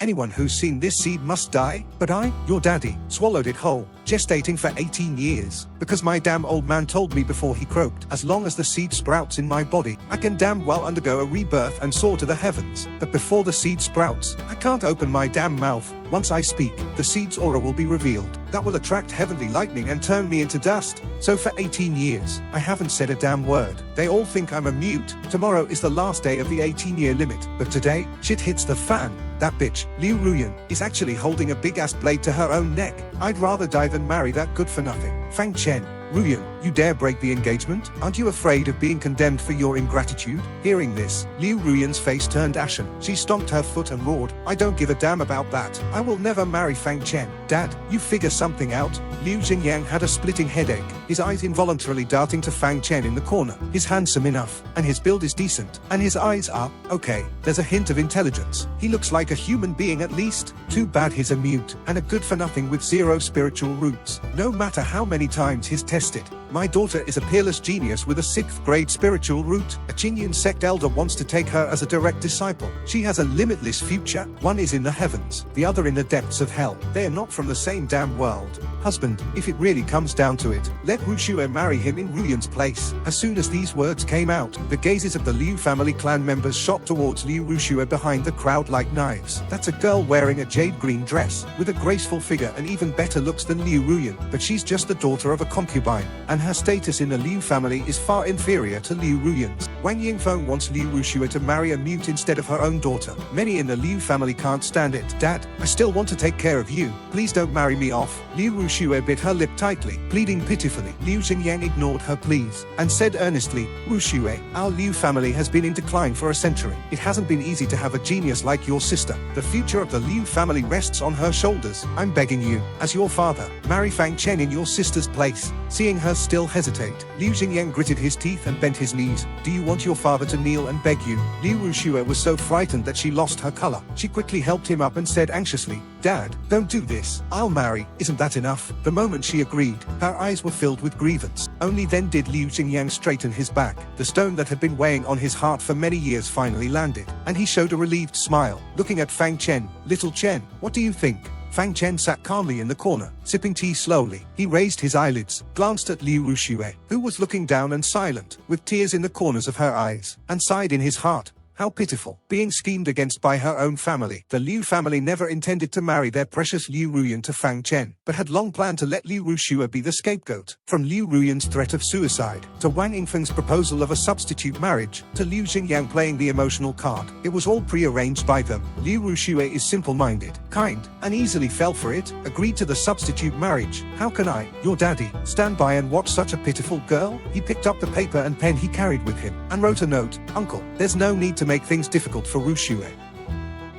Anyone who's seen this seed must die, but I, your daddy, swallowed it whole, gestating for 18 years. Because my damn old man told me before he croaked, as long as the seed sprouts in my body, I can damn well undergo a rebirth and soar to the heavens. But before the seed sprouts, I can't open my damn mouth. Once I speak, the seed's aura will be revealed. That will attract heavenly lightning and turn me into dust. So for 18 years, I haven't said a damn word. They all think I'm a mute. Tomorrow is the last day of the 18-year limit. But today, shit hits the fan. That bitch, Liu Ruyan, is actually holding a big-ass blade to her own neck. I'd rather die than marry that good-for-nothing Fang Chen. Ruyan, you dare break the engagement? Aren't you afraid of being condemned for your ingratitude? Hearing this, Liu Ruyan's face turned ashen. She stomped her foot and roared, I don't give a damn about that. I will never marry Fang Chen. Dad, you figure something out? Liu Xingyang had a splitting headache, his eyes involuntarily darting to Fang Chen in the corner. He's handsome enough, and his build is decent, and his eyes are, okay, there's a hint of intelligence. He looks like a human being at least. Too bad he's a mute, and a good-for-nothing with zero spiritual roots. No matter how many times he's tested. My daughter is a peerless genius with a 6th grade spiritual root. A Qingyun sect elder wants to take her as a direct disciple. She has a limitless future. One is in the heavens, the other in the depths of hell. They are not from the same damn world. Husband, if it really comes down to it, let Wuxia marry him in Ruyan's place. As soon as these words came out, the gazes of the Liu family clan members shot towards Liu Wuxia behind the crowd like knives. That's a girl wearing a jade green dress, with a graceful figure and even better looks than Liu Ruyan, but she's just the daughter of a concubine, and her status in the Liu family is far inferior to Liu Ruyan's. Wang Yingfeng wants Liu Wuxia to marry a mute instead of her own daughter. Many in the Liu family can't stand it. Dad, I still want to take care of you. Please don't marry me off. Liu Wuxia bit her lip tightly, pleading pitifully. Liu Xingyang ignored her pleas, and said earnestly, Wuxia, our Liu family has been in decline for a century. It hasn't been easy to have a genius like your sister. The future of the Liu family rests on her shoulders. I'm begging you, as your father, marry Fang Chen in your sister's place. Seeing her still hesitate, Liu Xingyang gritted his teeth and bent his knees. Do you want your father to kneel and beg you? Liu Wuxia was so frightened that she lost her color. She quickly helped him up and said anxiously, Dad, don't do this. I'll marry. Isn't that enough? The moment she agreed, her eyes were filled with grievance. Only then did Liu Xingyang straighten his back. The stone that had been weighing on his heart for many years finally landed, and he showed a relieved smile, looking at Fang Chen. Little Chen, what do you think? Fang Chen sat calmly in the corner, sipping tea slowly. He raised his eyelids, glanced at Liu Wuxia, who was looking down and silent, with tears in the corners of her eyes, and sighed in his heart. How pitiful, being schemed against by her own family. The Liu family never intended to marry their precious Liu Ruyan to Fang Chen, but had long planned to let Liu Wuxia be the scapegoat. From Liu Ruyan's threat of suicide, to Wang Yingfeng's proposal of a substitute marriage, to Liu Xingyang playing the emotional card, it was all pre-arranged by them. Liu Wuxia is simple-minded, kind, and easily fell for it, agreed to the substitute marriage. How can I, your daddy, stand by and watch such a pitiful girl? He picked up the paper and pen he carried with him, and wrote a note. Uncle, there's no need to make things difficult for Wuxia.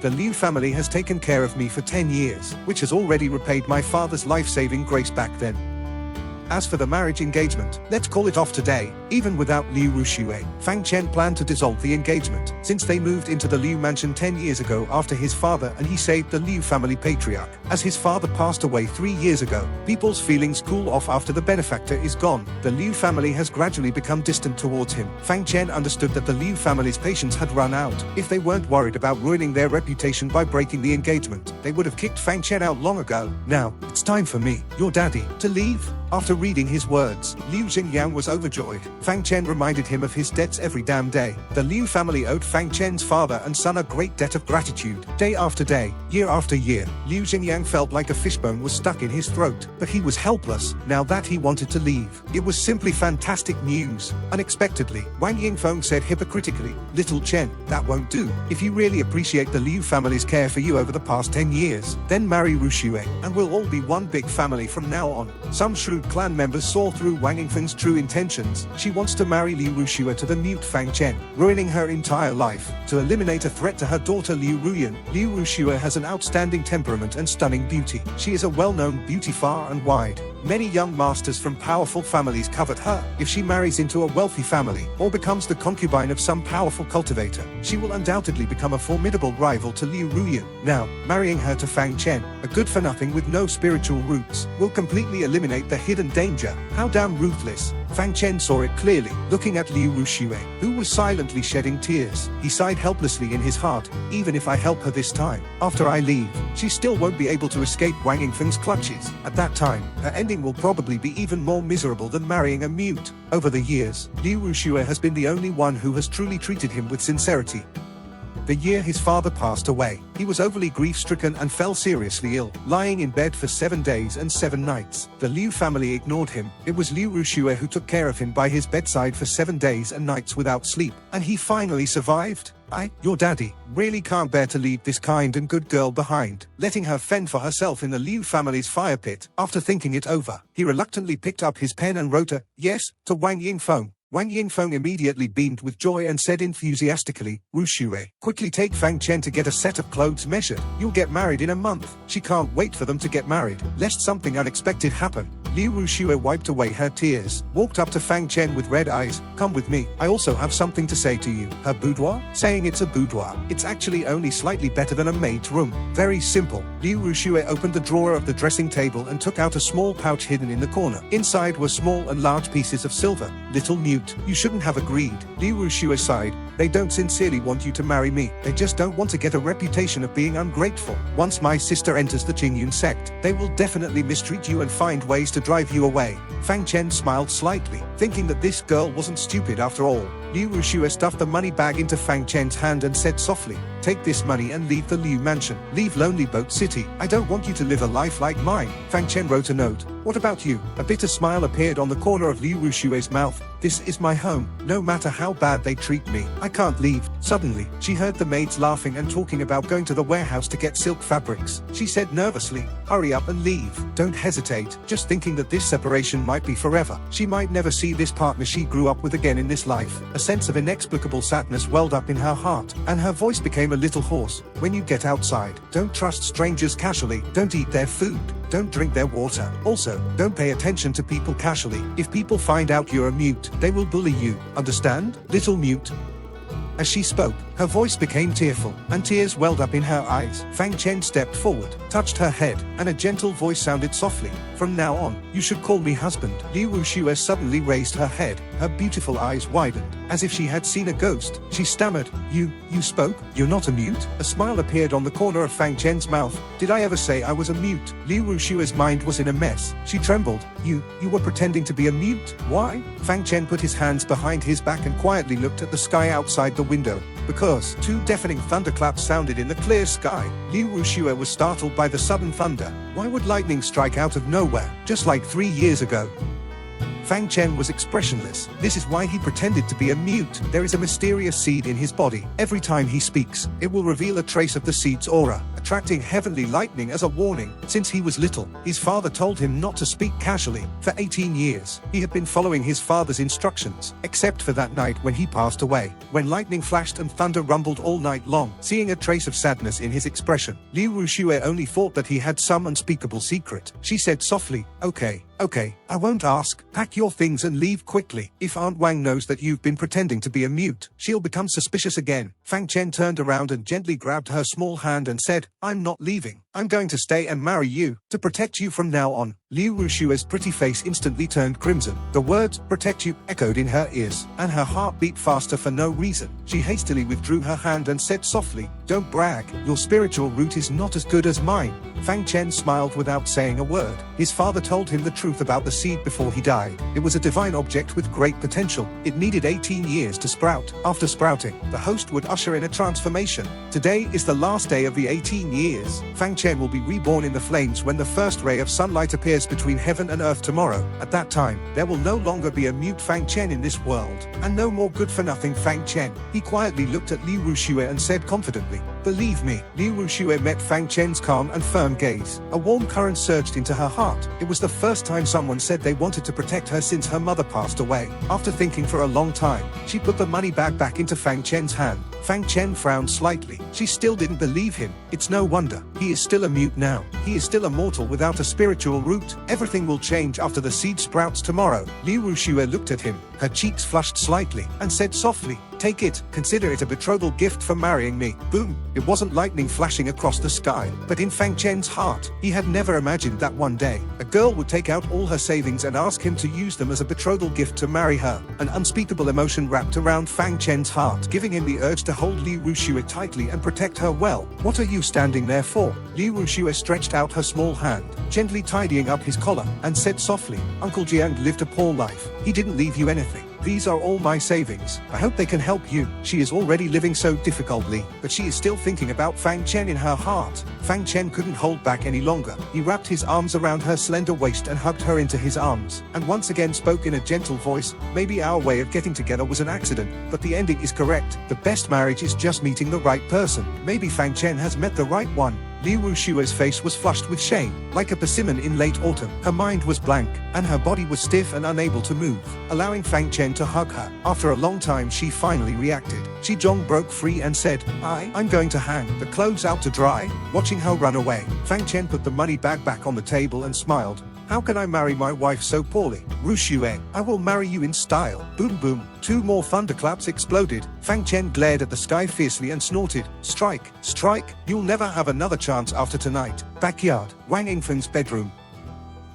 The Liu family has taken care of me for 10 years, which has already repaid my father's life-saving grace back then. As for the marriage engagement, let's call it off today. Even without Liu Wuxia, Fang Chen planned to dissolve the engagement, since they moved into the Liu mansion 10 years ago after his father and he saved the Liu family patriarch. As his father passed away 3 years ago, people's feelings cool off after the benefactor is gone. The Liu family has gradually become distant towards him. Fang Chen understood that the Liu family's patience had run out. If they weren't worried about ruining their reputation by breaking the engagement, they would have kicked Fang Chen out long ago. Now, it's time for me, your daddy, to leave. After reading his words, Liu Xingyang was overjoyed. Fang Chen reminded him of his debts every damn day. The Liu family owed Fang Chen's father and son a great debt of gratitude. Day after day, year after year, Liu Xingyang felt like a fishbone was stuck in his throat, but he was helpless, now that he wanted to leave. It was simply fantastic news. Unexpectedly, Wang Yingfeng said hypocritically, Little Chen, that won't do. If you really appreciate the Liu family's care for you over the past 10 years, then marry Wuxia, and we'll all be one big family from now on. Some shrewd clan members saw through Wang Yingfeng's true intentions. She wants to marry Liu Wuxia to the mute Fang Chen, ruining her entire life. To eliminate a threat to her daughter Liu Ruyan, Liu Wuxia has an outstanding temperament and stunning beauty. She is a well-known beauty far and wide. Many young masters from powerful families covet her. If she marries into a wealthy family, or becomes the concubine of some powerful cultivator, she will undoubtedly become a formidable rival to Liu Ruyan. Now, marrying her to Fang Chen, a good-for-nothing with no spiritual roots, will completely eliminate the hidden danger. How damn ruthless. Fang Chen saw it clearly, looking at Liu Ruxue, who was silently shedding tears. He sighed helplessly in his heart. Even if I help her this time, after I leave, she still won't be able to escape Wang Yingfeng's clutches. At that time, her ending will probably be even more miserable than marrying a mute. Over the years, Liu Ruxue has been the only one who has truly treated him with sincerity. The year his father passed away, he was overly grief-stricken and fell seriously ill, lying in bed for 7 days and 7 nights. The Liu family ignored him. It was Liu Ruxue who took care of him by his bedside for 7 days and nights without sleep, and he finally survived. Your daddy, really can't bear to leave this kind and good girl behind, letting her fend for herself in the Liu family's fire pit. After thinking it over, he reluctantly picked up his pen and wrote a yes to Wang Yingfeng. Wang Yingfeng immediately beamed with joy and said enthusiastically, Ruxue, quickly take Fang Chen to get a set of clothes measured. You'll get married in a month. She can't wait for them to get married, lest something unexpected happen. Liu Ruxue wiped away her tears, walked up to Fang Chen with red eyes. Come with me, I also have something to say to you. Her boudoir? Saying it's a boudoir. It's actually only slightly better than a maid's room. Very simple. Liu Ruxue opened the drawer of the dressing table and took out a small pouch hidden in the corner. Inside were small and large pieces of silver. Little mute, you shouldn't have agreed. Liu Ruxue sighed. They don't sincerely want you to marry me. They just don't want to get a reputation of being ungrateful. Once my sister enters the Qingyun sect, they will definitely mistreat you and find ways to drive you away. Fang Chen smiled slightly, thinking that this girl wasn't stupid after all. Liu Ruxue stuffed the money bag into Fang Chen's hand and said softly, take this money and leave the Liu mansion. Leave Lonely Boat City. I don't want you to live a life like mine. Fang Chen wrote a note. What about you? A bitter smile appeared on the corner of Liu Rushue's mouth. This is my home. No matter how bad they treat me, I can't leave. Suddenly, she heard the maids laughing and talking about going to the warehouse to get silk fabrics. She said nervously, hurry up and leave. Don't hesitate. Just thinking that this separation might be forever. She might never see this partner she grew up with again in this life. A sense of inexplicable sadness welled up in her heart, and her voice became a little hoarse. When you get outside, don't trust strangers casually. Don't eat their food. Don't drink their water. Also, don't pay attention to people casually. If people find out you're a mute, they will bully you. Understand, little mute? As she spoke, her voice became tearful, and tears welled up in her eyes. Fang Chen stepped forward, touched her head, and a gentle voice sounded softly. From now on, you should call me husband. Liu Ruxue suddenly raised her head. Her beautiful eyes widened, as if she had seen a ghost. She stammered, You spoke? You're not a mute? A smile appeared on the corner of Fang Chen's mouth. Did I ever say I was a mute? Liu Rushue's mind was in a mess. She trembled. You were pretending to be a mute? Why? Fang Chen put his hands behind his back and quietly looked at the sky outside the window. Because 2 deafening thunderclaps sounded in the clear sky. Liu Ruxue was startled by the sudden thunder. Why would lightning strike out of nowhere, just like 3 years ago? Fang Chen was expressionless. This is why he pretended to be a mute. There is a mysterious seed in his body. Every time he speaks, it will reveal a trace of the seed's aura, attracting heavenly lightning as a warning. Since he was little, his father told him not to speak casually. For 18 years, he had been following his father's instructions, except for that night when he passed away, when lightning flashed and thunder rumbled all night long. Seeing a trace of sadness in his expression, Liu Ruxue only thought that he had some unspeakable secret. She said softly, Okay, I won't ask. Pack your things and leave quickly. If Aunt Wang knows that you've been pretending to be a mute, she'll become suspicious again. Fang Chen turned around and gently grabbed her small hand and said, I'm not leaving. I'm going to stay and marry you, to protect you from now on. Liu Rushue's pretty face instantly turned crimson. The words, protect you, echoed in her ears, and her heart beat faster for no reason. She hastily withdrew her hand and said softly, Don't brag. Your spiritual root is not as good as mine. Fang Chen smiled without saying a word. His father told him the truth about the seed before he died. It was a divine object with great potential. It needed 18 years to sprout. After sprouting, the host would usher in a transformation. Today is the last day of the 18 years. Fang Chen will be reborn in the flames when the first ray of sunlight appears between heaven and earth tomorrow. At that time, there will no longer be a mute Fang Chen in this world, and no more good-for-nothing Fang Chen. He quietly looked at Liu Ruxue and said confidently, Believe me. Liu Ruxue met Fang Chen's calm and firm gaze. A warm current surged into her heart. It was the first time someone said they wanted to protect her since her mother passed away. After thinking for a long time, she put the money bag back into Fang Chen's hand. Fang Chen frowned slightly. She still didn't believe him. It's no wonder. He is still a mute now. He is still a mortal without a spiritual root. Everything will change after the seed sprouts tomorrow. Liu Ruxue looked at him. Her cheeks flushed slightly, and said softly, Take it, consider it a betrothal gift for marrying me. Boom. It wasn't lightning flashing across the sky, but in Fang Chen's heart, he had never imagined that one day, a girl would take out all her savings and ask him to use them as a betrothal gift to marry her. An unspeakable emotion wrapped around Fang Chen's heart, giving him the urge to hold Li Wuxia tightly and protect her well. What are you standing there for? Li Wuxia stretched out her small hand, gently tidying up his collar, and said softly, Uncle Jiang lived a poor life. He didn't leave you anything. These are all my savings. I hope they can help you. She is already living so difficultly, but she is still thinking about Fang Chen in her heart. Fang Chen couldn't hold back any longer. He wrapped his arms around her slender waist and hugged her into his arms, and once again spoke in a gentle voice, maybe our way of getting together was an accident, but the ending is correct. The best marriage is just meeting the right person. Maybe Fang Chen has met the right one. Li Wuxia's face was flushed with shame, like a persimmon in late autumn. Her mind was blank, and her body was stiff and unable to move, allowing Fang Chen to hug her. After a long time she finally reacted. Zhong broke free and said, I'm going to hang the clothes out to dry. Watching her run away, Fang Chen put the money bag back on the table and smiled. How can I marry my wife so poorly? Ruxue, I will marry you in style. Boom boom. 2 more thunderclaps exploded. Fang Chen glared at the sky fiercely and snorted. Strike, strike, you'll never have another chance after tonight. Backyard, Wang Yingfeng's bedroom.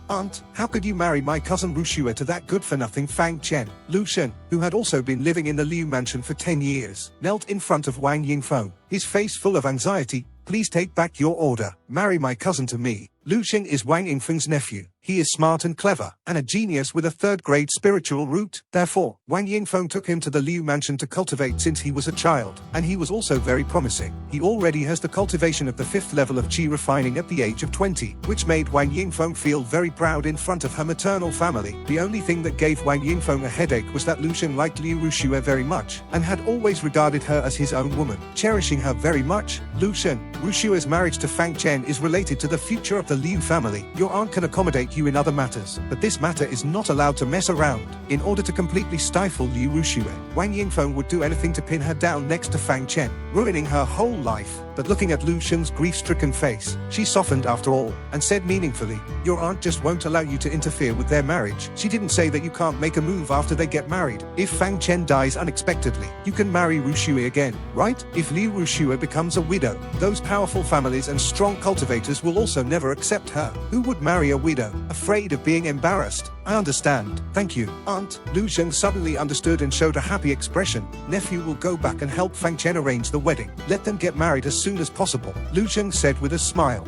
Aunt, how could you marry my cousin Ruxue to that good-for-nothing Fang Chen? Lu Shen, who had also been living in the Liu mansion for 10 years, knelt in front of Wang Yingfeng, his face full of anxiety. Please take back your order. Marry my cousin to me. Lu Xing is Wang Yingfeng's nephew. He is smart and clever, and a genius with a 3rd-grade spiritual root. Therefore, Wang Yingfeng took him to the Liu mansion to cultivate since he was a child, and he was also very promising. He already has the cultivation of the 5th level of qi refining at the age of 20, which made Wang Yingfeng feel very proud in front of her maternal family. The only thing that gave Wang Yingfeng a headache was that Lu Xing liked Liu Wuxia very much, and had always regarded her as his own woman, cherishing her very much. Lu Xing, Wuxia's marriage to Fang Chen is related to the future of the Liu family. Your aunt can accommodate you in other matters, but this matter is not allowed to mess around. In order to completely stifle Liu Wuxia, Wang Yingfeng would do anything to pin her down next to Fang Chen, ruining her whole life. But looking at Lu Xing's grief-stricken face, she softened after all, and said meaningfully, your aunt just won't allow you to interfere with their marriage. She didn't say that you can't make a move after they get married. If Fang Chen dies unexpectedly, you can marry Wuxia again, right? If Liu Wuxia becomes a widow, those powerful families and strong cultivators will also never accept her. Who would marry a widow, afraid of being embarrassed? I understand. Thank you, Aunt. Lu Xing suddenly understood and showed a happy expression. Nephew will go back and help Fang Chen arrange the wedding. Let them get married as soon as possible, Lu Xing said with a smile.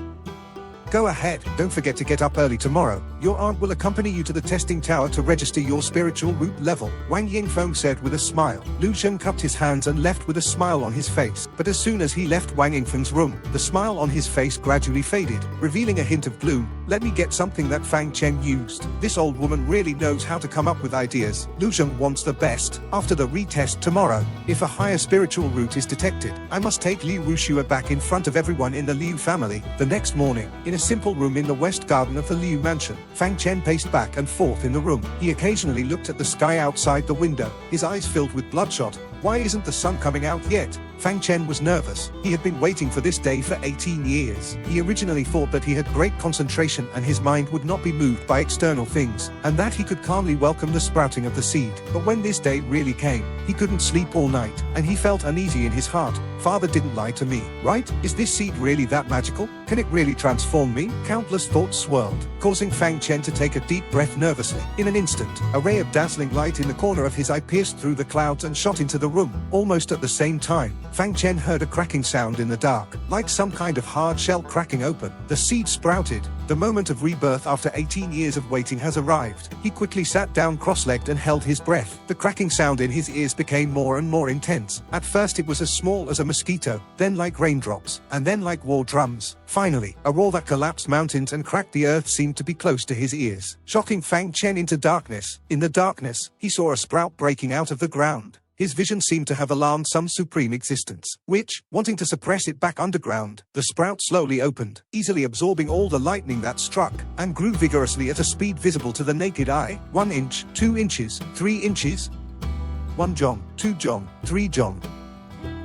Go ahead, don't forget to get up early tomorrow. Your aunt will accompany you to the testing tower to register your spiritual root level, Wang Yingfeng said with a smile. Lu Xing cupped his hands and left with a smile on his face. But as soon as he left Wang Yingfeng's room, the smile on his face gradually faded, revealing a hint of gloom. Let me get something that Fang Chen used. This old woman really knows how to come up with ideas. Lu Xing wants the best. After the retest tomorrow, if a higher spiritual root is detected, I must take Liu Wuxia back in front of everyone in the Liu family. The next morning, in a simple room in the west garden of the Liu mansion, Fang Chen paced back and forth in the room. He occasionally looked at the sky outside the window, his eyes filled with bloodshot. Why isn't the sun coming out yet? Fang Chen was nervous. He had been waiting for this day for 18 years. He originally thought that he had great concentration and his mind would not be moved by external things, and that he could calmly welcome the sprouting of the seed. But when this day really came, he couldn't sleep all night, and he felt uneasy in his heart. Father didn't lie to me, right? Is this seed really that magical? Can it really transform me? Countless thoughts swirled, causing Fang Chen to take a deep breath nervously. In an instant, a ray of dazzling light in the corner of his eye pierced through the clouds and shot into the room. Almost at the same time, Fang Chen heard a cracking sound in the dark, like some kind of hard shell cracking open. The seed sprouted. The moment of rebirth after 18 years of waiting has arrived. He quickly sat down cross-legged and held his breath. The cracking sound in his ears became more and more intense. At first it was as small as a mosquito, then like raindrops, and then like war drums. Finally, a roar that collapsed mountains and cracked the earth seemed to be close to his ears, shocking Fang Chen into darkness. In the darkness, he saw a sprout breaking out of the ground. His vision seemed to have alarmed some supreme existence, which, wanting to suppress it back underground, the sprout slowly opened, easily absorbing all the lightning that struck, and grew vigorously at a speed visible to the naked eye. 1 inch, 2 inches, 3 inches. 1 jong, 2 jong, 3 jong,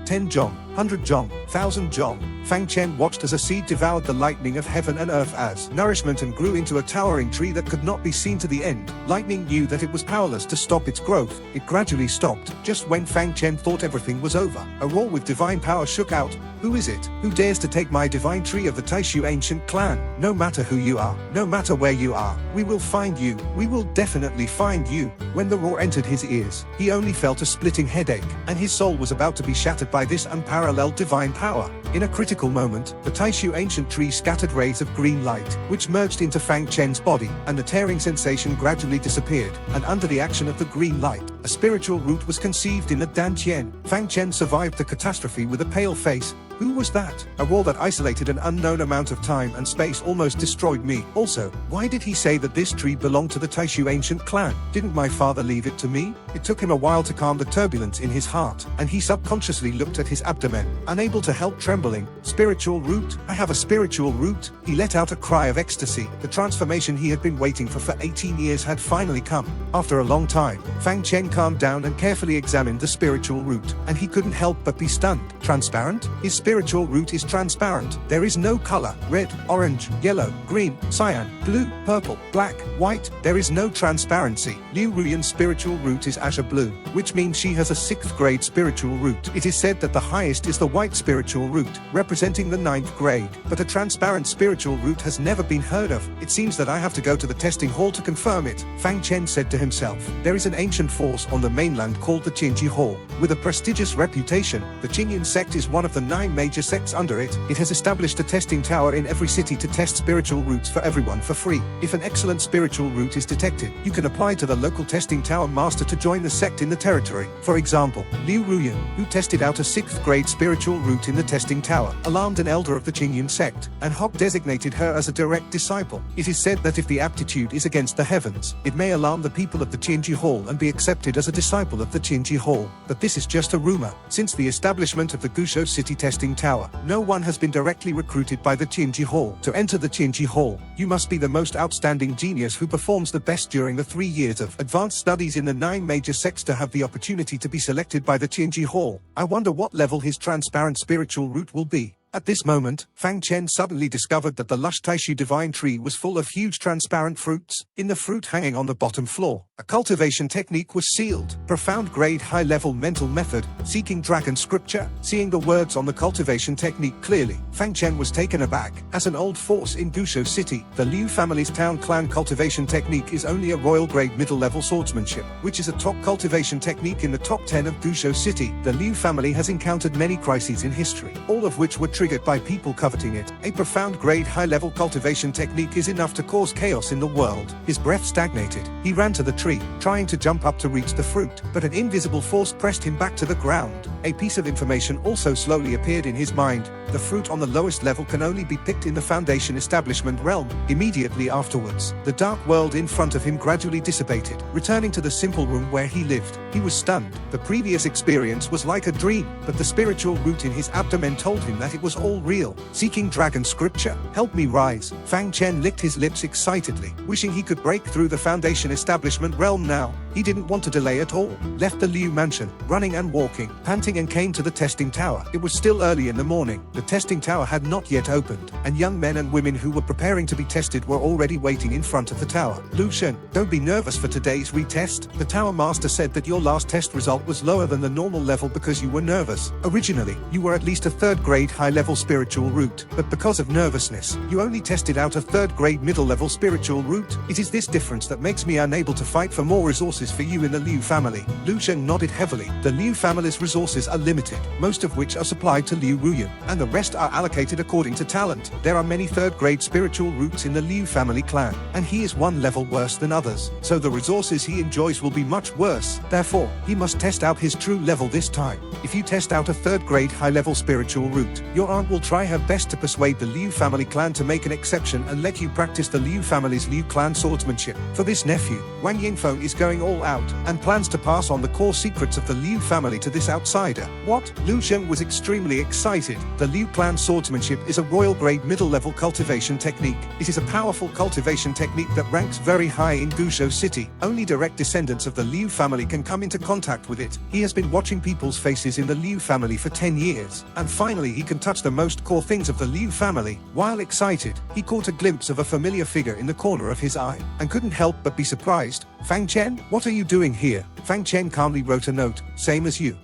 10 jong. 100 Zhong, 1000 Zhong. Fang Chen watched as a seed devoured the lightning of heaven and earth as nourishment and grew into a towering tree that could not be seen to the end. Lightning knew that it was powerless to stop its growth. It gradually stopped, just when Fang Chen thought everything was over. A roar with divine power shook out. Who is it? Who dares to take my divine tree of the Taishu ancient clan? No matter who you are, no matter where you are, we will find you. We will definitely find you. When the roar entered his ears, he only felt a splitting headache, and his soul was about to be shattered by this unparalleled divine power. In a critical moment, the Taishu ancient tree scattered rays of green light, which merged into Fang Chen's body, and the tearing sensation gradually disappeared, and under the action of the green light, a spiritual root was conceived in the Dantian. Fang Chen survived the catastrophe with a pale face. Who was that? A roar that isolated an unknown amount of time and space almost destroyed me. Also, why did he say that this tree belonged to the Taishu ancient clan? Didn't my father leave it to me? It took him a while to calm the turbulence in his heart, and he subconsciously looked at his abdomen, unable to help trembling. Spiritual root? I have a spiritual root? He let out a cry of ecstasy. The transformation he had been waiting for 18 years had finally come. After a long time, Fang Chen calmed down and carefully examined the spiritual root, and he couldn't help but be stunned. Transparent? His spiritual root is transparent. There is no color: red, orange, yellow, green, cyan, blue, purple, black, white. There is no transparency. Liu Ruyan's spiritual root is azure blue, which means she has a 6th grade spiritual root. It is said that the highest is the white spiritual root, representing the 9th grade. But a transparent spiritual root has never been heard of. It seems that I have to go to the testing hall to confirm it, Fang Chen said to himself. There is an ancient force on the mainland called the Qingji Hall. With a prestigious reputation, the Qingyan sect is one of the 9 major sects under it. It has established a testing tower in every city to test spiritual roots for everyone for free. If an excellent spiritual root is detected, you can apply to the local testing tower master to join the sect in the territory. For example, Liu Ruyan, who tested out a 6th grade spiritual root in the testing tower, alarmed an elder of the Qingyan sect, and Hok designated her as a direct disciple. It is said that if the aptitude is against the heavens, it may alarm the people of the Qingji Hall and be accepted as a disciple of the Qingji Hall. But this is just a rumor. Since the establishment of the Gushou City testing tower, no one has been directly recruited by the Qingji Hall. To enter the Qingji Hall, you must be the most outstanding genius who performs the best during the 3 years of advanced studies in the 9 major sects to have the opportunity to be selected by the Qingji Hall. I wonder what level his transparent spiritual root will be. At this moment, Fang Chen suddenly discovered that the lush Taishu divine tree was full of huge transparent fruits. In the fruit hanging on the bottom floor, a cultivation technique was sealed. Profound grade high-level mental method, seeking dragon scripture. Seeing the words on the cultivation technique clearly, Fang Chen was taken aback. As an old force in Gushou City, the Liu family's town clan cultivation technique is only a royal grade middle-level swordsmanship, which is a top cultivation technique in the top 10 of Gushou City. The Liu family has encountered many crises in history, all of which were triggered by people coveting it. A profound grade high-level cultivation technique is enough to cause chaos in the world. His breath stagnated. He ran to the tree, trying to jump up to reach the fruit, but an invisible force pressed him back to the ground. A piece of information also slowly appeared in his mind. The fruit on the lowest level can only be picked in the Foundation establishment realm. Immediately afterwards, the dark world in front of him gradually dissipated, returning to the simple room where he lived. He was stunned. The previous experience was like a dream, but the spiritual root in his abdomen told him that it was all real. Seeking dragon scripture, help me rise. Fang Chen licked his lips excitedly, wishing he could break through the Foundation establishment realm now. He didn't want to delay at all. Left the Liu mansion, running and walking, panting, and came to the testing tower. It was still early in the morning. The testing tower had not yet opened, and young men and women who were preparing to be tested were already waiting in front of the tower. Lu Shen, don't be nervous for today's retest. The tower master said that your last test result was lower than the normal level because you were nervous. Originally, you were at least a 3rd grade high-level spiritual root, but because of nervousness, you only tested out a 3rd grade middle-level spiritual root. It is this difference that makes me unable to fight for more resources for you in the Liu family. Lu Shen nodded heavily. The Liu family's resources are limited, most of which are supplied to Liu Ruyan, and the rest are allocated according to talent. There are many 3rd grade spiritual roots in the Liu family clan, and he is one level worse than others, so the resources he enjoys will be much worse. Therefore, he must test out his true level this time. If you test out a 3rd grade high-level spiritual root, your aunt will try her best to persuade the Liu family clan to make an exception and let you practice the Liu family's Liu clan swordsmanship. For this nephew, Wang Yingfeng is going all out, and plans to pass on the core secrets of the Liu family to this outsider. What? Lu Zheng was extremely excited. The Liu clan swordsmanship is a royal grade middle-level cultivation technique. It is a powerful cultivation technique that ranks very high in Gushou City. Only direct descendants of the Liu family can come into contact with it. He has been watching people's faces in the Liu family for 10 years, and finally he can touch the most core things of the Liu family. While excited, he caught a glimpse of a familiar figure in the corner of his eye, and couldn't help but be surprised. Fang Chen, what are you doing here? Fang Chen calmly wrote a note, same as you.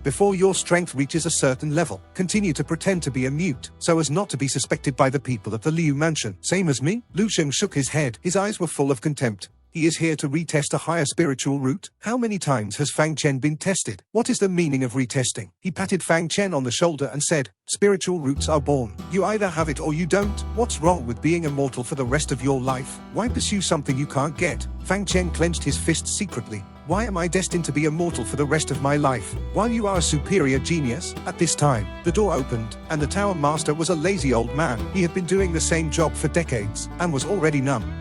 Before your strength reaches a certain level, continue to pretend to be a mute, so as not to be suspected by the people of the Liu mansion. Same as me? Lu Zheng shook his head, his eyes were full of contempt. He is here to retest a higher spiritual root? How many times has Fang Chen been tested? What is the meaning of retesting? He patted Fang Chen on the shoulder and said, spiritual roots are born. You either have it or you don't. What's wrong with being immortal for the rest of your life? Why pursue something you can't get? Fang Chen clenched his fists secretly. Why am I destined to be immortal for the rest of my life? While you are a superior genius? At this time, the door opened, and the tower master was a lazy old man. He had been doing the same job for decades, and was already numb.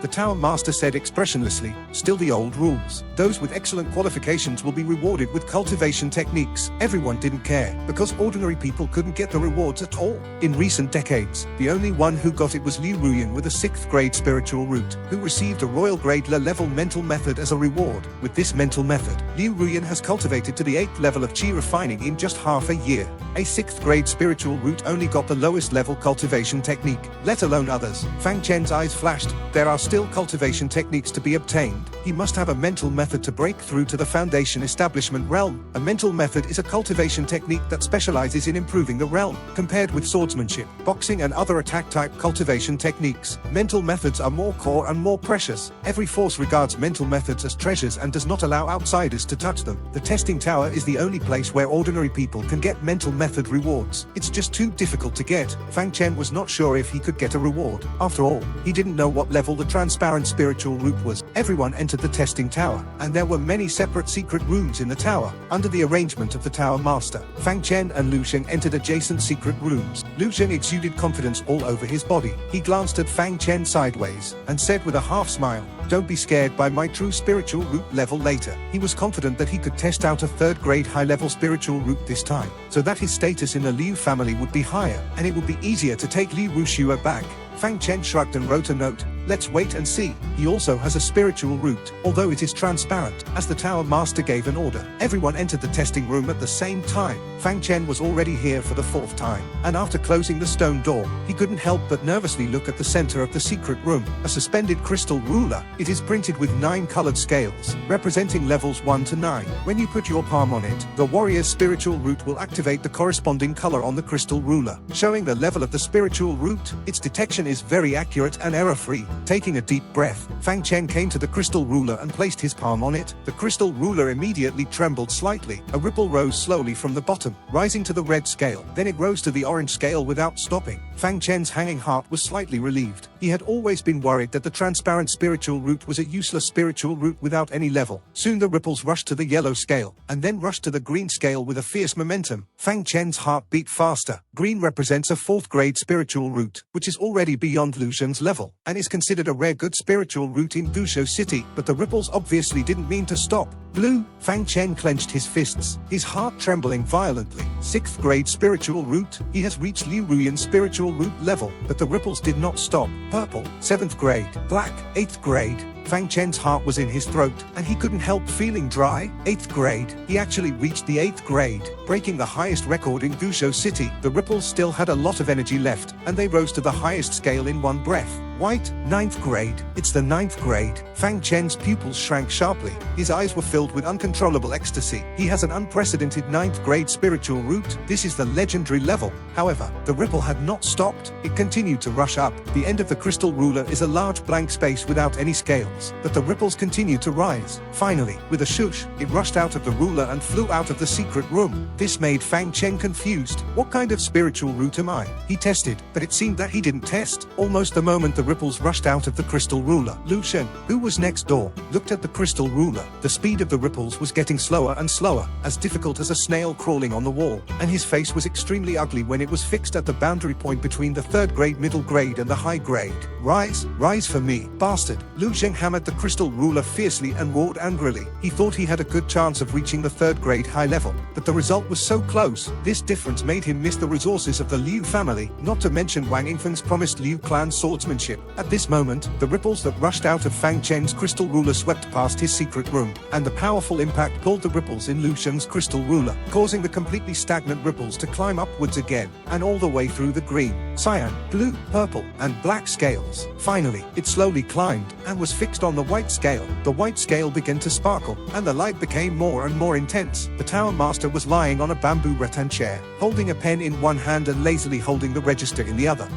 The tower master said expressionlessly, still the old rules. Those with excellent qualifications will be rewarded with cultivation techniques. Everyone didn't care, because ordinary people couldn't get the rewards at all. In recent decades, the only one who got it was Liu Ruyan with a 6th grade spiritual root, who received a royal grade level mental method as a reward. With this mental method, Liu Ruyan has cultivated to the 8th level of chi refining in just half a year. A 6th grade spiritual root only got the lowest level cultivation technique, let alone others. Fang Chen's eyes flashed. There are still cultivation techniques to be obtained. He must have a mental method to break through to the foundation establishment realm. A mental method is a cultivation technique that specializes in improving the realm. Compared with swordsmanship, boxing and other attack type cultivation techniques, mental methods are more core and more precious. Every force regards mental methods as treasures and does not allow outsiders to touch them. The testing tower is the only place where ordinary people can get mental method rewards. It's just too difficult to get. Fang Chen was not sure if he could get a reward. After all, he didn't know what level the transparent spiritual root was. Everyone entered the testing tower, and there were many separate secret rooms in the tower. Under the arrangement of the tower master, Fang Chen and Lu Zheng entered adjacent secret rooms. Lu Zheng exuded confidence all over his body. He glanced at Fang Chen sideways, and said with a half smile, don't be scared by my true spiritual root level later. He was confident that he could test out a 3rd grade high-level spiritual root this time, so that his status in the Liu family would be higher, and it would be easier to take Li Wuxia back. Fang Chen shrugged and wrote a note, let's wait and see. He also has a spiritual root, although it is transparent. As the tower master gave an order, everyone entered the testing room at the same time. Fang Chen was already here for the 4th time, and after closing the stone door, he couldn't help but nervously look at the center of the secret room, a suspended crystal ruler. It is printed with 9 colored scales, representing levels 1 to 9. When you put your palm on it, the warrior's spiritual root will activate the corresponding color on the crystal ruler, showing the level of the spiritual root. Its detection is very accurate and error-free. Taking a deep breath, Fang Chen came to the crystal ruler and placed his palm on it. The crystal ruler immediately trembled slightly. A ripple rose slowly from the bottom, rising to the red scale. Then it rose to the orange scale without stopping. Fang Chen's hanging heart was slightly relieved. He had always been worried that the transparent spiritual root was a useless spiritual root without any level. Soon the ripples rushed to the yellow scale, and then rushed to the green scale with a fierce momentum. Fang Chen's heart beat faster. Green represents a 4th grade spiritual root, which is already beyond Lu Zheng's level, and is considered a rare good spiritual root in Gushou City, but the ripples obviously didn't mean to stop. Blue. Fang Chen clenched his fists, his heart trembling violently. 6th grade spiritual root. He has reached Liu Ruyan's spiritual root level, but the ripples did not stop. Purple. 7th grade. Black. 8th grade. Fang Chen's heart was in his throat, and he couldn't help feeling dry. 8th grade. He actually reached the 8th grade, breaking the highest record in Gushou City. The ripples still had a lot of energy left, and they rose to the highest scale in one breath. White. 9th grade. It's the 9th grade. Fang Chen's pupils shrank sharply. His eyes were filled with uncontrollable ecstasy. He has an unprecedented 9th grade spiritual root. This is the legendary level. However, the ripple had not stopped. It continued to rush up. The end of the crystal ruler is a large blank space without any scales, but the ripples continued to rise. Finally, with a swoosh, it rushed out of the ruler and flew out of the secret room. This made Fang Chen confused. What kind of spiritual root am I? He tested, but it seemed that he didn't test. Almost the moment the ripples rushed out of the crystal ruler, Lu Zheng, who was next door, looked at the crystal ruler. The speed of the ripples was getting slower and slower, as difficult as a snail crawling on the wall, and his face was extremely ugly when it was fixed at the boundary point between the 3rd grade, middle grade and the high grade. Rise, rise for me, bastard. Lu Zheng hammered the crystal ruler fiercely and roared angrily. He thought he had a good chance of reaching the 3rd grade high level, but the result was so close. This difference made him miss the resources of the Liu family, not to mention Wang Yingfeng's promised Liu clan swordsmanship. At this moment, the ripples that rushed out of Fang Chen's crystal ruler swept past his secret room, and the powerful impact pulled the ripples in Lu Sheng's crystal ruler, causing the completely stagnant ripples to climb upwards again, and all the way through the green, cyan, blue, purple, and black scales. Finally, it slowly climbed, and was fixed on the white scale. The white scale began to sparkle, and the light became more and more intense. The Tower Master was lying on a bamboo rattan chair, holding a pen in one hand and lazily holding the register in the other.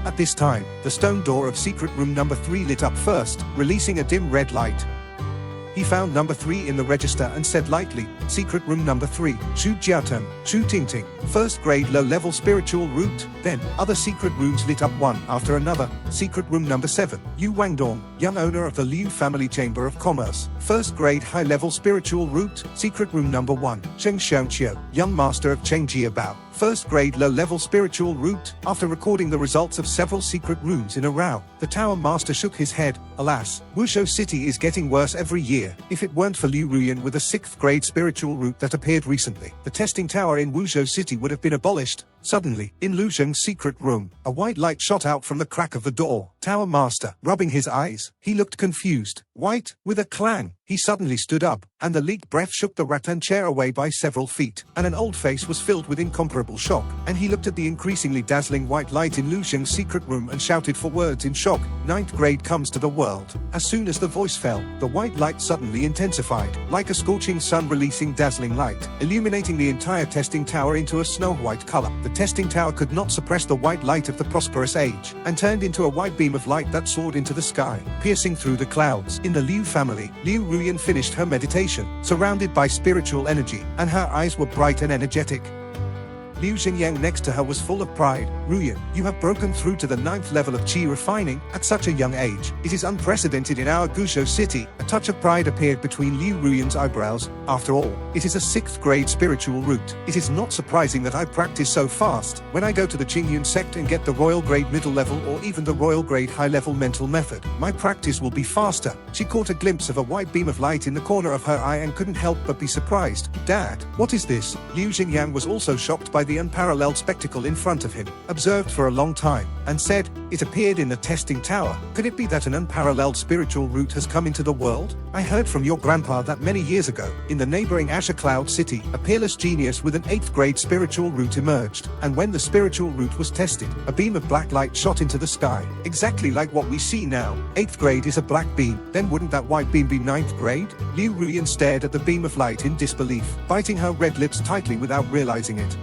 At this time, the stone door of secret room number 3 lit up first, releasing a dim red light. He found number 3 in the register and said lightly, "Secret room number 3, Shu Jiaoteng, Shu Tingting, 1st grade low-level spiritual root." Then, other secret rooms lit up one after another. Secret room number 7, Yu Wangdong, young owner of the Liu Family Chamber of Commerce, 1st grade high-level spiritual root. Secret room number 1, Xianxia, young master of Chengjia Bao, 1st grade low-level spiritual root. After recording the results of several secret rooms in a row, the Tower Master shook his head. Alas, Wuxia City is getting worse every year. If it weren't for Liu Ruyan with a 6th grade spiritual root that appeared recently, the testing tower in Wuxia City would have been abolished. Suddenly, in Lu Sheng's secret room, a white light shot out from the crack of the door. Tower Master, rubbing his eyes, he looked confused. White, with a clang, he suddenly stood up, and the leaked breath shook the rattan chair away by several feet, and an old face was filled with incomparable shock, and he looked at the increasingly dazzling white light in Lu Sheng's secret room and shouted for words in shock. 9th grade comes to the world. As soon as the voice fell, the white light suddenly intensified, like a scorching sun releasing dazzling light, illuminating the entire testing tower into a snow-white color. The testing tower could not suppress the white light of the prosperous age, and turned into a white beam of light that soared into the sky, piercing through the clouds. In the Liu family, Liu Ruyan finished her meditation, surrounded by spiritual energy, and her eyes were bright and energetic. Liu Xingyang next to her was full of pride. "Ruyan, you have broken through to the 9th level of qi refining at such a young age. It is unprecedented in our Gushou city." A touch of pride appeared between Liu Ruyan's eyebrows. "After all, it is a 6th grade spiritual root. It is not surprising that I practice so fast. When I go to the Qingyun sect and get the royal grade middle level or even the royal grade high level mental method, my practice will be faster." She caught a glimpse of a white beam of light in the corner of her eye and couldn't help but be surprised. "Dad, what is this?" Liu Xingyang was also shocked by the unparalleled spectacle in front of him, observed for a long time, and said, "It appeared in the testing tower. Could it be that an unparalleled spiritual root has come into the world? I heard from your grandpa that many years ago, in the neighboring Asher Cloud City, a peerless genius with an 8th grade spiritual root emerged, and when the spiritual root was tested, a beam of black light shot into the sky, exactly like what we see now. 8th grade is a black beam, then wouldn't that white beam be 9th grade?" Liu Ruyan stared at the beam of light in disbelief, biting her red lips tightly without realizing it.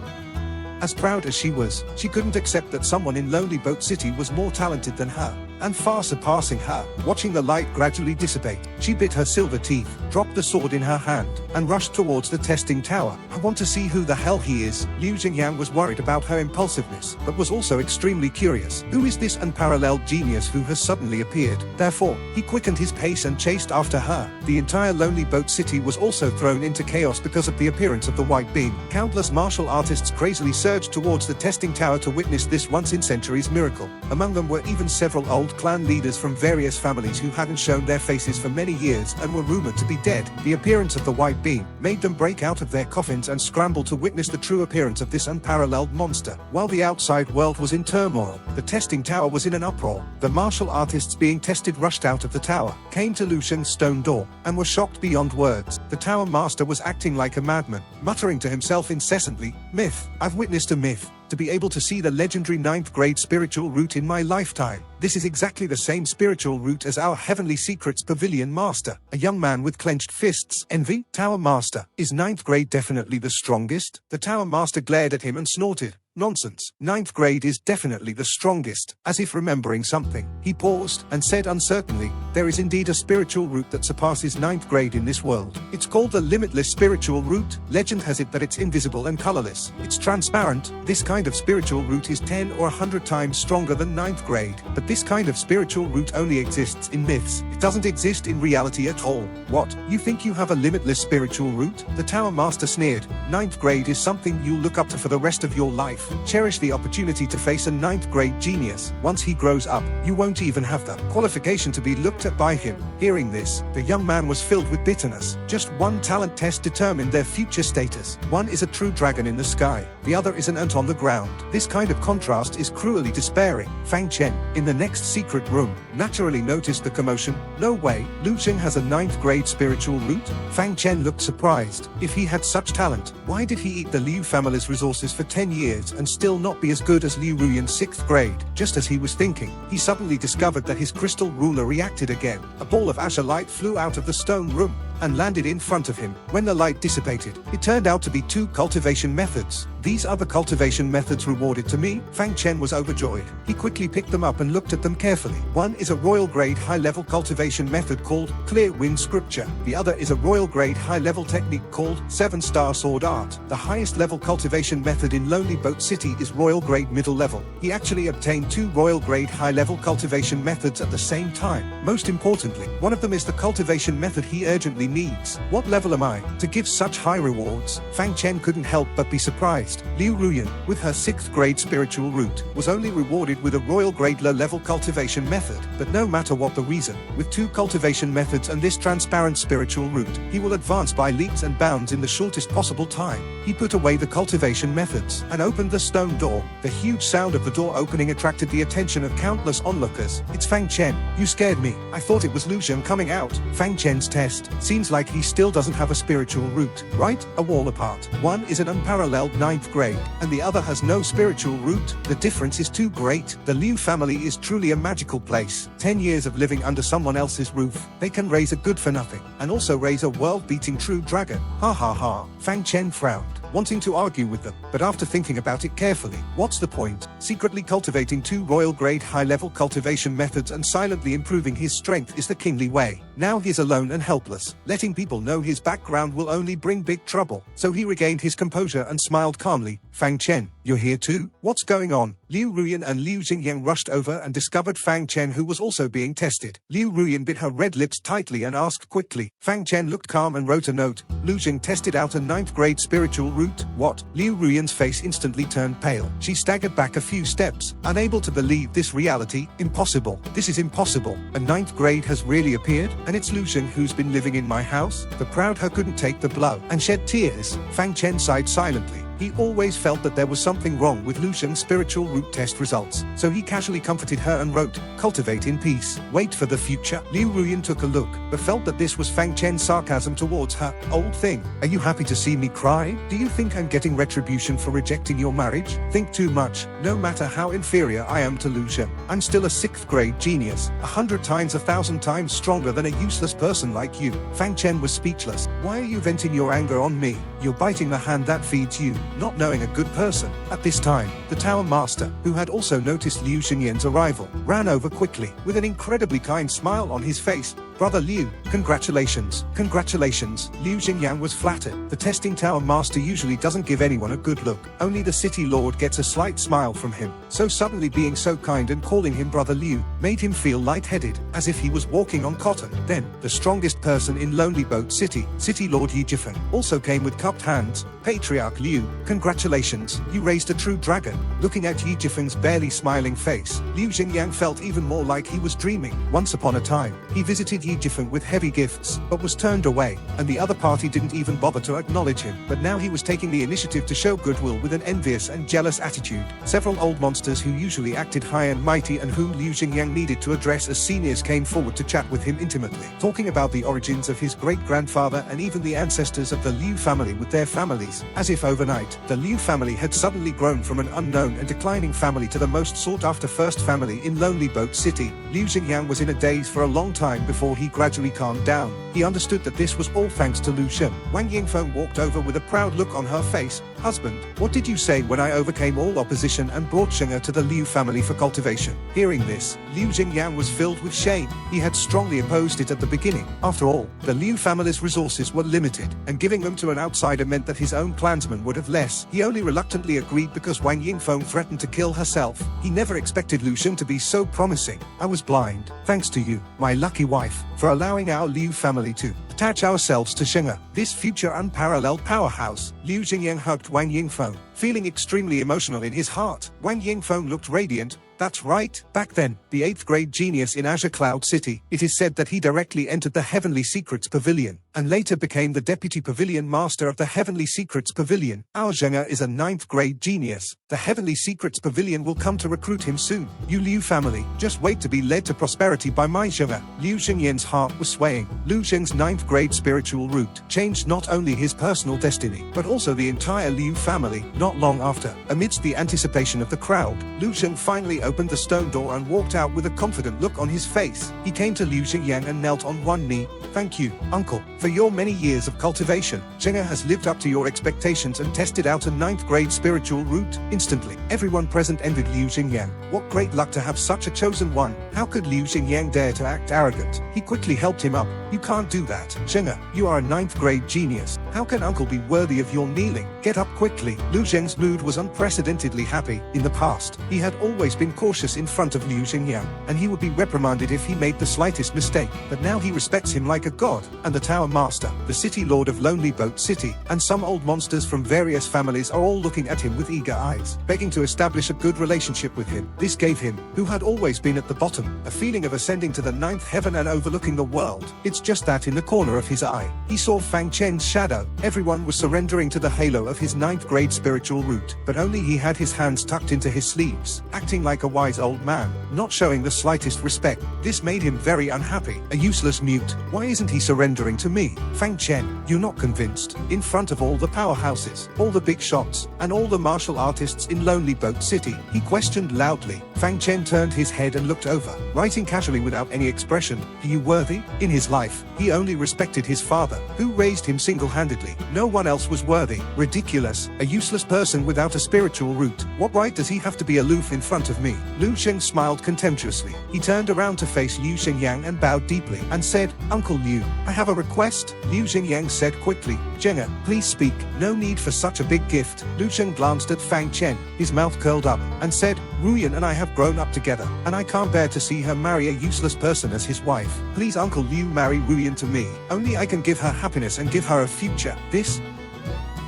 As proud as she was, she couldn't accept that someone in Lonely Boat City was more talented than her, and far surpassing her. Watching the light gradually dissipate, she bit her silver teeth, dropped the sword in her hand, and rushed towards the testing tower. "I want to see who the hell he is." Liu Xingyang was worried about her impulsiveness, but was also extremely curious. Who is this unparalleled genius who has suddenly appeared? Therefore, he quickened his pace and chased after her. The entire Lonely Boat City was also thrown into chaos because of the appearance of the white beam. Countless martial artists crazily surged towards the testing tower to witness this once-in-centuries miracle. Among them were even several old clan leaders from various families who hadn't shown their faces for many years and were rumored to be dead. The appearance of the white beam made them break out of their coffins and scramble to witness the true appearance of this unparalleled monster. While the outside world was in turmoil, the testing tower was in an uproar. The martial artists being tested rushed out of the tower, came to Lu Sheng's stone door, and were shocked beyond words. The Tower Master was acting like a madman, muttering to himself incessantly, "Myth, I've witnessed a myth. To be able to see the legendary 9th grade spiritual root in my lifetime. This is exactly the same spiritual root as our Heavenly Secrets Pavilion Master." A young man with clenched fists. "Envy? Tower Master, is 9th grade definitely the strongest?" The Tower Master glared at him and snorted. "Nonsense. 9th grade is definitely the strongest." As if remembering something, he paused and said uncertainly, "There is indeed a spiritual root that surpasses 9th grade in this world. It's called the Limitless Spiritual Root. Legend has it that it's invisible and colorless. It's transparent. This kind of spiritual root is 10 or 100 times stronger than 9th grade. But this kind of spiritual root only exists in myths. It doesn't exist in reality at all." "What? You think you have a limitless spiritual root?" The Tower Master sneered. 9th grade is something you'll look up to for the rest of your life. youth. Cherish the opportunity to face a 9th grade genius. Once he grows up, you won't even have the qualification to be looked at by him. Hearing this, the young man was filled with bitterness. Just one talent test determined their future status. One is a true dragon in the sky, the other is an ant on the ground. This kind of contrast is cruelly despairing. Fang Chen, in the next secret room, naturally noticed the commotion. No way, Lu Xing has a 9th grade spiritual root? Fang Chen looked surprised. If he had such talent, why did he eat the Liu family's resources for 10 years and still not be as good as Liu Ruyan's 6th grade? Just as he was thinking, he suddenly discovered that his crystal ruler reacted again. A ball of azure light flew out of the stone room and landed in front of him. When the light dissipated, it turned out to be 2 cultivation methods. These other cultivation methods rewarded to me. Fang Chen was overjoyed. He quickly picked them up and looked at them carefully. One is a royal grade high-level cultivation method called Clear Wind Scripture. The other is a royal grade high-level technique called 7-Star Sword Art. The highest level cultivation method in Lonely Boat City is royal grade middle level. He actually obtained 2 royal grade high-level cultivation methods at the same time. Most importantly, one of them is the cultivation method he urgently needs. What level am I to give such high rewards? Fang Chen couldn't help but be surprised. Liu Ruyan, with her 6th grade spiritual root, was only rewarded with a royal grade low-level cultivation method. But no matter what the reason, with 2 cultivation methods and this transparent spiritual root, he will advance by leaps and bounds in the shortest possible time. He put away the cultivation methods and opened the stone door. The huge sound of the door opening attracted the attention of countless onlookers. It's Fang Chen. You scared me. I thought it was Lu Xing coming out. Fang Chen's test. Seems like he still doesn't have a spiritual root, right? A wall apart. One is an unparalleled 9th grade, and the other has no spiritual root. The difference is too great. The Liu family is truly a magical place. 10 years of living under someone else's roof. They can raise a good for nothing, and also raise a world-beating true dragon. Ha ha ha. Fang Chen frowned, wanting to argue with them, but after thinking about it carefully, what's the point? Secretly cultivating 2 royal grade high-level cultivation methods and silently improving his strength is the kingly way. Now he's alone and helpless. Letting people know his background will only bring big trouble. So he regained his composure and smiled calmly. Fang Chen, you're here too? What's going on? Liu Ruyan and Liu Xingyang rushed over and discovered Fang Chen, who was also being tested. Liu Ruyan bit her red lips tightly and asked quickly. Fang Chen looked calm and wrote a note. Lu Xing tested out a 9th grade spiritual root. What? Liu Ruyan's face instantly turned pale. She staggered back a few steps, unable to believe this reality. Impossible. This is impossible. A 9th grade has really appeared, and it's Lu Xing who's been living in my house? The proud her couldn't take the blow and shed tears. Fang Chen sighed silently. He always felt that there was something wrong with Lu Xing's spiritual root test results, so he casually comforted her and wrote, "Cultivate in peace. Wait for the future." Liu Ruyan took a look, but felt that this was Fang Chen's sarcasm towards her. Old thing, are you happy to see me cry? Do you think I'm getting retribution for rejecting your marriage? Think too much. No matter how inferior I am to Lu Xing, I'm still a 6th grade genius, 100 times 1,000 times stronger than a useless person like you. Fang Chen was speechless. Why are you venting your anger on me? You're biting the hand that feeds you. Not knowing a good person. At this time, the Tower Master, who had also noticed Liu Xinyan's arrival, ran over quickly, with an incredibly kind smile on his face. "Brother Liu, congratulations. Congratulations." Liu Xinyan was flattered. The testing Tower Master usually doesn't give anyone a good look. Only the City Lord gets a slight smile from him. So suddenly being so kind and calling him Brother Liu made him feel lightheaded, as if he was walking on cotton. Then, the strongest person in Lonely Boat City, City Lord Yi Jifeng, also came with cupped hands. "Patriarch Liu, congratulations. You raised a true dragon." Looking at Yi Jifeng's barely smiling face, Liu Xinyan felt even more like he was dreaming. Once upon a time, he visited Yi Jifeng with heavy gifts, but was turned away, and the other party didn't even bother to acknowledge him. But now he was taking the initiative to show goodwill with an envious and jealous attitude. Several old monsters who usually acted high and mighty and whom Liu Xinyan needed to address as seniors came forward to chat with him intimately, talking about the origins of his great-grandfather and even the ancestors of the Liu family with their families. As if overnight, the Liu family had suddenly grown from an unknown and declining family to the most sought-after first family in Lonely Boat City. Liu Xinyan was in a daze for a long time before he gradually calmed down. He understood that this was all thanks to Lu Xing. Wang Yingfeng walked over with a proud look on her face. "Husband, what did you say when I overcame all opposition and brought Xianxia to the Liu family for cultivation?" Hearing this, Liu Xinyan was filled with shame. He had strongly opposed it at the beginning. After all, the Liu family's resources were limited, and giving them to an outsider meant that his own clansmen would have less. He only reluctantly agreed because Wang Yingfeng threatened to kill herself. He never expected Lu Xing to be so promising. "I was blind. Thanks to you, my lucky wife, for allowing our Liu family to attach ourselves to Xianxia, this future unparalleled powerhouse." Liu Xinyan hugged Wang Yingfeng, feeling extremely emotional in his heart. Wang Yingfeng looked radiant. That's right. Back then, the 8th grade genius in Azure Cloud City, it is said that he directly entered the Heavenly Secrets Pavilion, and later became the Deputy Pavilion Master of the Heavenly Secrets Pavilion. Our Xianxia is a 9th grade genius. The Heavenly Secrets Pavilion will come to recruit him soon. You Liu family, just wait to be led to prosperity by my Xianxia. Liu Xingyan's heart was swaying. Liu Xing's 9th grade spiritual route changed not only his personal destiny, but also the entire Liu family. Not long after, amidst the anticipation of the crowd, Liu Xing finally opened the stone door and walked out with a confident look on his face. He came to Liu Xingyang and knelt on one knee. Thank you, uncle, for your many years of cultivation. Xianxia has lived up to your expectations and tested out a 9th grade spiritual route. Instantly, everyone present envied Liu Xingyang. What great luck to have such a chosen one. How could Liu Xingyang dare to act arrogant? He quickly helped him up. You can't do that. Xianxia, you are a 9th grade genius. How can uncle be worthy of your kneeling? Get up quickly. Liu Zheng's mood was unprecedentedly happy. In the past, he had always been cautious in front of Liu Xingyang, and he would be reprimanded if he made the slightest mistake. But now he respects him like a god. And the Tower Master, the City Lord of Lonely Boat City, and some old monsters from various families are all looking at him with eager eyes, begging to establish a good relationship with him. This gave him, who had always been at the bottom, a feeling of ascending to the 9th heaven and overlooking the world. It's just that in the corner of his eye, he saw Fang Chen's shadow. Everyone was surrendering to the halo of his 9th grade spiritual route, but only he had his hands tucked into his sleeves, acting like a wise old man, not showing the slightest respect. This made him very unhappy. A useless mute. Why isn't he surrendering to me? Fang Chen, you're not convinced. In front of all the powerhouses, all the big shots, and all the martial artists in Lonely Boat City, he questioned loudly. Fang Chen turned his head and looked over, writing casually without any expression. Are you worthy? In his life, he only respected his father, who raised him single-handedly. No one else was worthy. Ridiculous. A useless person without a spiritual root. What right does he have to be aloof in front of me? Liu Xing smiled contemptuously. He turned around to face Liu Xingyang and bowed deeply, and said, Uncle Liu, I have a request. Liu Xingyang said quickly, Xianxia, please speak. No need for such a big gift. Liu Xing glanced at Fang Chen, his mouth curled up, and said, Ruyan and I have grown up together, and I can't bear to see her marry a useless person as his wife. Please Uncle Liu marry Ruyan to me. Only I can give her happiness and give her a future. This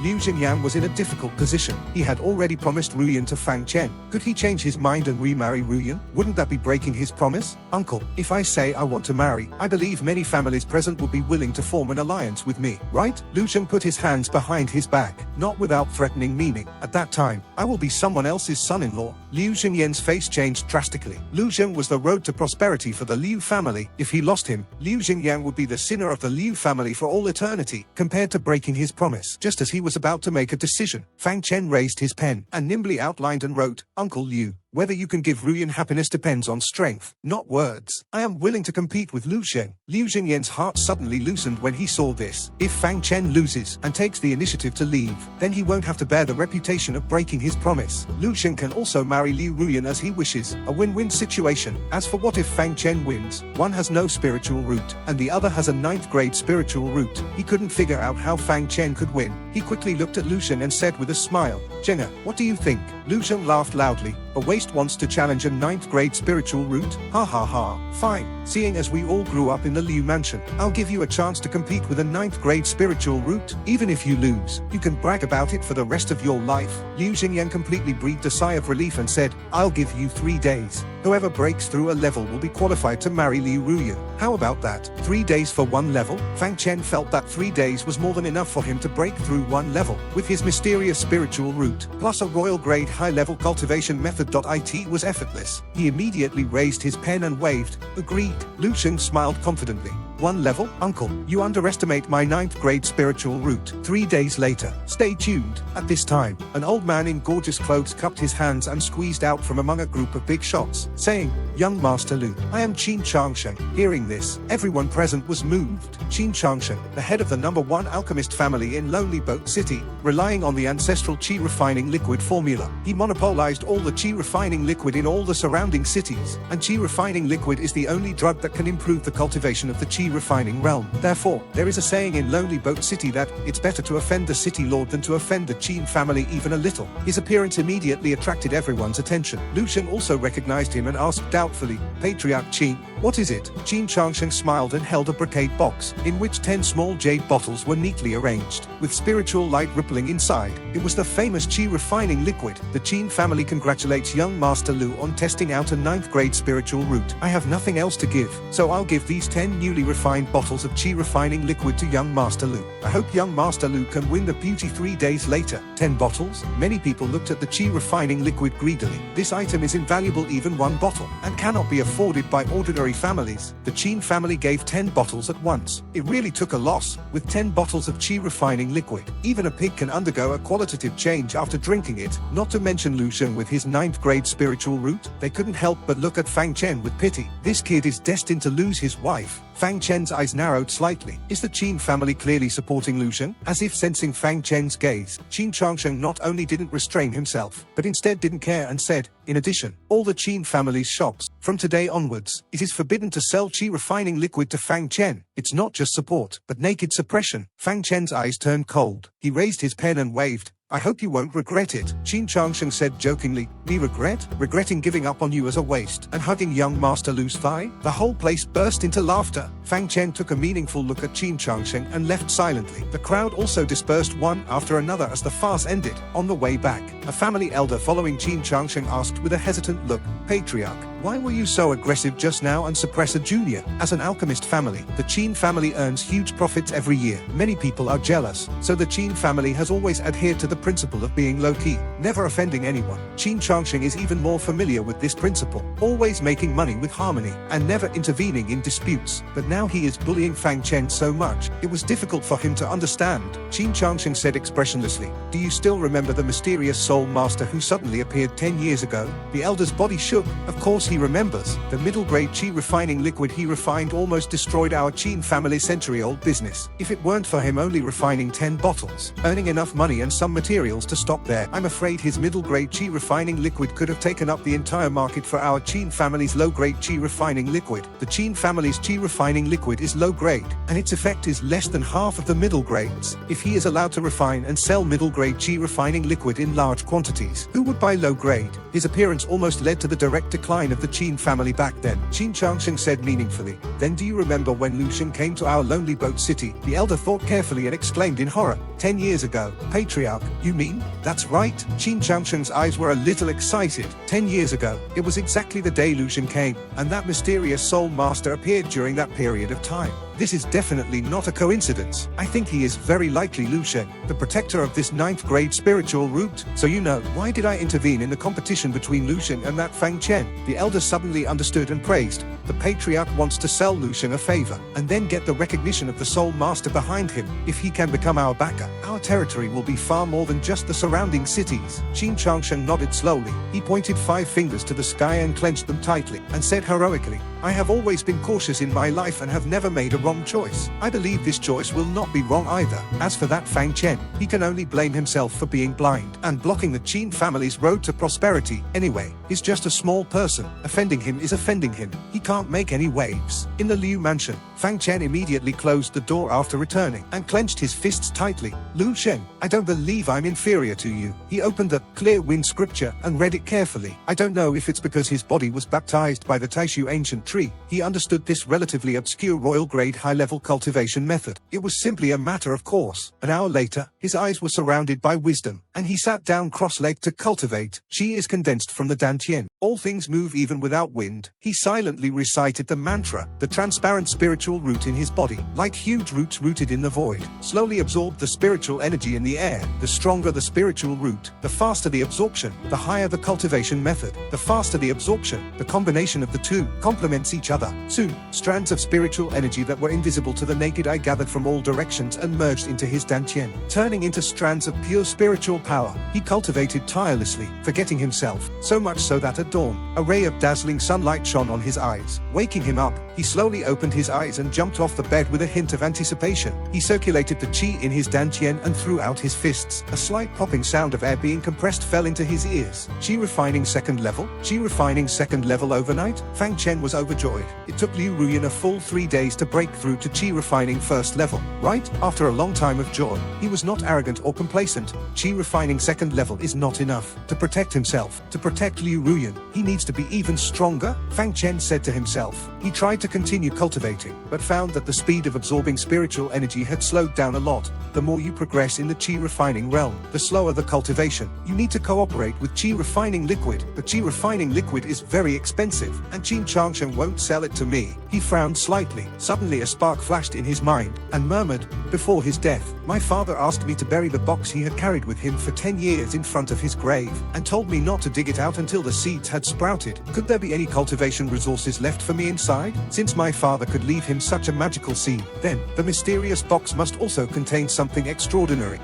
Liu Xingyang was in a difficult position. He had already promised Ruyan to Fang Chen. Could he change his mind and remarry Ruyan? Wouldn't that be breaking his promise? Uncle, if I say I want to marry, I believe many families present will be willing to form an alliance with me, right? Liu Xing put his hands behind his back, not without threatening meaning. At that time, I will be someone else's son-in-law. Liu Xingyan's face changed drastically. Liu Xing was the road to prosperity for the Liu family. If he lost him, Liu Xingyang would be the sinner of the Liu family for all eternity, compared to breaking his promise. Just as he was about to make a decision, Fang Chen raised his pen and nimbly outlined and wrote, Uncle Liu, whether you can give Ruyan happiness depends on strength, not words. I am willing to compete with Liu Xing. Liu Xingyan's heart suddenly loosened when he saw this. If Fang Chen loses and takes the initiative to leave, then he won't have to bear the reputation of breaking his promise. Liu Xing can also marry Liu Ruyan as he wishes, a win-win situation. As for what if Fang Chen wins, one has no spiritual root, and the other has a 9th grade spiritual root. He couldn't figure out how Fang Chen could win. He quickly looked at Liu Xing and said with a smile, Xianxia, what do you think? Liu Xing laughed loudly. A waste wants to challenge a 9th grade spiritual route? Ha ha ha. Fine. Seeing as we all grew up in the Liu mansion, I'll give you a chance to compete with a 9th grade spiritual route. Even if you lose, you can brag about it for the rest of your life. Liu Xingyang completely breathed a sigh of relief and said, I'll give you 3 days. Whoever breaks through a level will be qualified to marry Liu Ruyan. How about that? 3 days for one level? Fang Chen felt that 3 days was more than enough for him to break through one level. With his mysterious spiritual route, plus a royal grade high-level cultivation method. It was effortless. He immediately raised his pen and waved. Agreed. Liu Xing smiled confidently. 1 level? Uncle, you underestimate my 9th grade spiritual route. 3 days later. Stay tuned. At this time, an old man in gorgeous clothes cupped his hands and squeezed out from among a group of big shots, saying, Young Master Liu, I am Xianxia. Hearing this, everyone present was moved. Xianxia, the head of the #1 alchemist family in Lonely Boat City, relying on the ancestral qi refining liquid formula. He monopolized all the qi refining liquid in all the surrounding cities, and qi refining liquid is the only drug that can improve the cultivation of the qi qi refining realm. Therefore, there is a saying in Lonely Boat City that it's better to offend the city lord than to offend the Qin family even a little. His appearance immediately attracted everyone's attention. Lu Shen also recognized him and asked doubtfully, "Patriarch Qin, what is it?" Qin Xianxia smiled and held a brocade box, in which 10 small jade bottles were neatly arranged, with spiritual light rippling inside. It was the famous qi refining liquid. The Qin family congratulates young Master Lu on testing out a 9th grade spiritual root. I have nothing else to give, so I'll give these 10 newly refined bottles of qi refining liquid to young Master Lu. I hope young Master Lu can win the beauty 3 days later. 10 bottles? Many people looked at the qi refining liquid greedily. This item is invaluable, even 1 bottle, and cannot be afforded by ordinary families. The Qin family gave 10 bottles at once. It really took a loss. With 10 bottles of qi refining liquid, even a pig can undergo a qualitative change after drinking it, not to mention Lu Shen with his 9th grade spiritual root. They couldn't help but look at Fang Chen with pity. This kid is destined to lose his wife. Fang Chen's eyes narrowed slightly. Is the Qin family clearly supporting Lu Shen? As if sensing Fang Chen's gaze, Qin Xianxia not only didn't restrain himself, but instead didn't care and said, "In addition, all the Qin family's shops, from today onwards, it is forbidden to sell qi refining liquid to Fang Chen. It's not just support, but naked suppression." Fang Chen's eyes turned cold. He raised his pen and waved. "I hope you won't regret it," Qin Xianxia said jokingly. "Me regret? Regretting giving up on you as a waste," and hugging young Master Lu's thigh? The whole place burst into laughter. Fang Chen took a meaningful look at Qin Xianxia and left silently. The crowd also dispersed one after another as the farce ended. On the way back, a family elder following Qin Xianxia asked with a hesitant look, "Patriarch, why were you so aggressive just now and suppress a junior?" As an alchemist family, the Qin family earns huge profits every year. Many people are jealous, so the Qin family has always adhered to the principle of being low-key, never offending anyone. Qin Xianxia is even more familiar with this principle, always making money with harmony, and never intervening in disputes. But now he is bullying Fang Chen so much, it was difficult for him to understand. Qin Xianxia said expressionlessly, "Do you still remember the mysterious soul master who suddenly appeared 10 years ago?" The elder's body shook. Of course he remembers. The middle-grade qi refining liquid he refined almost destroyed our Qin family century-old business. If it weren't for him only refining 10 bottles, earning enough money and some materials to stop there, I'm afraid his middle-grade qi refining liquid could have taken up the entire market for our Qin family's low-grade qi refining liquid. The Qin family's qi refining liquid is low-grade, and its effect is less than half of the middle grades. If he is allowed to refine and sell middle-grade qi refining liquid in large quantities, who would buy low-grade? His appearance almost led to the direct decline of the Qin family back then. Qin Xianxia said meaningfully, "Then do you remember when Lu Shen came to our Lonely Boat City?" The elder thought carefully and exclaimed in horror, "10 years ago, Patriarch, you mean?" "That's right." Qin Xianxia's eyes were a little excited. 10 years ago, it was exactly the day Lu Shen came, and that mysterious soul master appeared during that period of time. This is definitely not a coincidence. I think he is very likely Lu Shen, the protector of this 9th grade spiritual root. So you know, why did I intervene in the competition between Lu Shen and that Fang Chen? The elder suddenly understood and praised. The patriarch wants to sell Lu Shen a favor, and then get the recognition of the soul master behind him. If he can become our backer, our territory will be far more than just the surrounding cities. Qin Xianxia nodded slowly. He pointed 5 fingers to the sky and clenched them tightly, and said heroically, "I have always been cautious in my life and have never made a wrong choice. I believe this choice will not be wrong either. As for that Fang Chen, he can only blame himself for being blind and blocking the Qin family's road to prosperity. Anyway, he's just a small person. Offending him is offending him. He can't make any waves." In the Liu mansion, Fang Chen immediately closed the door after returning and clenched his fists tightly. "Lu Shen, I don't believe I'm inferior to you." He opened the Clear Wind scripture and read it carefully. I don't know if it's because his body was baptized by the Taishu ancient tree. He understood this relatively obscure royal grade high-level cultivation method. It was simply a matter of course. An hour later, his eyes were surrounded by wisdom, and he sat down cross-legged to cultivate. Qi is condensed from the Dantian. All things move even without wind. He silently recited the mantra. The transparent spiritual root in his body, like huge roots rooted in the void, slowly absorbed the spiritual energy in the air. The stronger the spiritual root, the faster the absorption, the higher the cultivation method. The faster the absorption, the combination of the two complements each other. Soon, strands of spiritual energy that were invisible to the naked eye gathered from all directions and merged into his Dantian, turning into strands of pure spiritual power. He cultivated tirelessly, forgetting himself, so much so that at dawn, a ray of dazzling sunlight shone on his eyes. Waking him up, he slowly opened his eyes and jumped off the bed with a hint of anticipation. He circulated the qi in his Dantian and threw out his fists. A slight popping sound of air being compressed fell into his ears. Qi refining second level? Qi refining second level overnight? Fang Chen was overjoyed. It took Liu Ruyan a full 3 days to break through to Qi refining first level. Right after a long time of joy, he was not arrogant or complacent. Qi refining second level is not enough. To protect himself, to protect Liu Ruyan, he needs to be even stronger, Fang Chen said to himself. He tried to continue cultivating, but found that the speed of absorbing spiritual energy had slowed down a lot. The more you progress in the Qi refining realm, the slower the cultivation. You need to cooperate with Qi refining liquid. The Qi refining liquid is very expensive, and Xianxia won't sell it to me. He frowned slightly. Suddenly a spark flashed in his mind, and murmured, before his death, my father asked me to bury the box he had carried with him for 10 years in front of his grave, and told me not to dig it out until the seeds had sprouted. Could there be any cultivation resources left for me inside? Since my father could leave him such a magical seed, then the mysterious box must also contain something extraordinary.